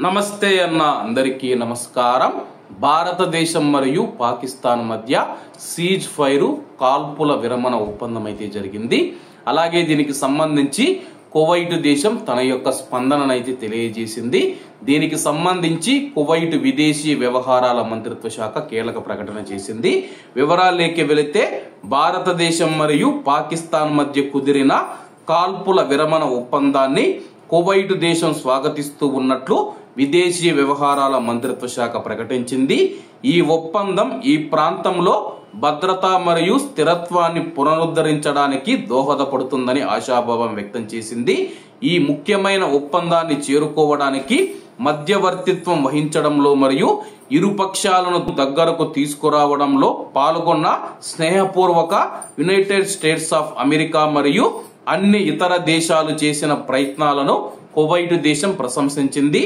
నమస్తే అన్న అందరికీ నమస్కారం. భారతదేశం మరియు పాకిస్తాన్ మధ్య సీజ్ ఫైర్ కాల్పుల విరమణ ఒప్పందం అయితే జరిగింది. అలాగే దీనికి సంబంధించి కువైట్ దేశం తన యొక్క స్పందనను అయితే తెలియజేసింది. దీనికి సంబంధించి కువైట్ విదేశీ వ్యవహారాల మంత్రిత్వ శాఖ కీలక ప్రకటన చేసింది. వివరాల్లోకి వెళితే భారతదేశం మరియు పాకిస్తాన్ మధ్య కుదిరిన కాల్పుల విరమణ ఒప్పందాన్ని కువైట్ దేశం స్వాగతిస్తూ ఉన్నట్లు విదేశీ వ్యవహారాల మంత్రిత్వ శాఖ ప్రకటించింది. ఈ ఒప్పందం ఈ ప్రాంతంలో భద్రత మరియు స్థిరత్వాన్ని పునరుద్ధరించడానికి దోహదపడుతుందని ఆశాభావం వ్యక్తం చేసింది. ఈ ముఖ్యమైన ఒప్పందాన్ని చేరుకోవడానికి మధ్యవర్తిత్వం వహించడంలో మరియు ఇరుపక్షాలను దగ్గరకు తీసుకురావడంలో పాల్గొన్న స్నేహపూర్వక యునైటెడ్ స్టేట్స్ ఆఫ్ అమెరికా మరియు అన్ని ఇతర దేశాలు చేసిన ప్రయత్నాలను కువైట్ దేశం ప్రశంసించింది.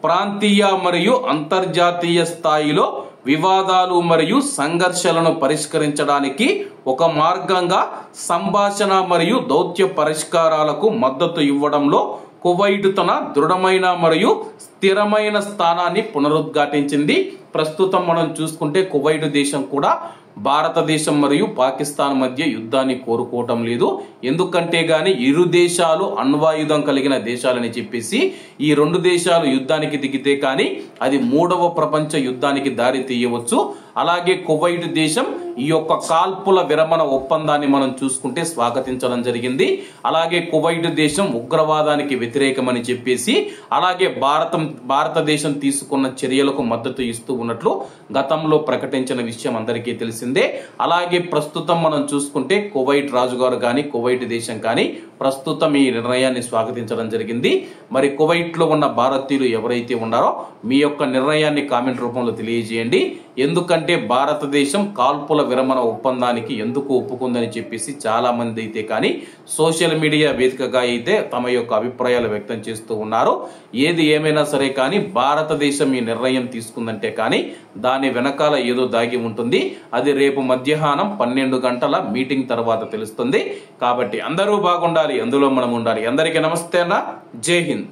ప్రాంతీయ మరియు అంతర్జాతీయ స్థాయిలో వివాదాలు మరియు సంఘర్షణలను పరిష్కరించడానికి ఒక మార్గంగా సంభాషణ మరియు దౌత్య పరిష్కారాలకు మద్దతు ఇవ్వడంలో కువైట్ తన దృఢమైన మరియు స్థిరమైన స్థానాన్ని పునరుద్ఘాటించింది. ప్రస్తుతం మనం చూసుకుంటే కువైట్ దేశం కూడా భారతదేశం మరియు పాకిస్తాన్ మధ్య యుద్ధాన్ని కోరుకోవటం లేదు. ఎందుకంటే గాని ఇరు దేశాలు అణ్వాయుధం కలిగిన దేశాలని చెప్పేసి ఈ రెండు దేశాలు యుద్ధానికి దిగితే కానీ అది మూడవ ప్రపంచ యుద్ధానికి దారి తీయవచ్చు. అలాగే కువైట్ దేశం ఈ యొక్క కాల్పుల విరమణ ఒప్పందాన్ని మనం చూసుకుంటే స్వాగతించడం జరిగింది. అలాగే కువైట్ దేశం ఉగ్రవాదానికి వ్యతిరేకమని చెప్పేసి అలాగే భారతదేశం తీసుకున్న చర్యలకు మద్దతు ఇస్తూ ఉన్నట్లు గతంలో ప్రకటించిన విషయం అందరికీ తెలిసిందే. అలాగే ప్రస్తుతం మనం చూసుకుంటే కువైట్ రాజుగారు కానీ కువైట్ దేశం కానీ ప్రస్తుతం ఈ నిర్ణయాన్ని స్వాగతించడం జరిగింది. మరి కువైట్ లో ఉన్న భారతీయులు ఎవరైతే ఉన్నారో మీ యొక్క నిర్ణయాన్ని కామెంట్ రూపంలో తెలియజేయండి. ఎందుకంటే భారతదేశం కాల్పుల విరమణ ఒప్పందానికి ఎందుకు ఒప్పుకుందని చెప్పేసి చాలా మంది అయితే కానీ సోషల్ మీడియా వేదికగా అయితే తమ యొక్క అభిప్రాయాలు వ్యక్తం చేస్తూ ఉన్నారు. ఏది ఏమైనా సరే కానీ భారతదేశం ఈ నిర్ణయం తీసుకుందంటే కానీ దాని వెనకాల ఏదో దాగి ఉంటుంది. అది రేపు మధ్యాహ్నం 12 గంటల మీటింగ్ తర్వాత తెలుస్తుంది. కాబట్టి అందరూ బాగుండాలి, అందులో మనం ఉండాలి. అందరికీ నమస్తే అన్న, జై హింద్.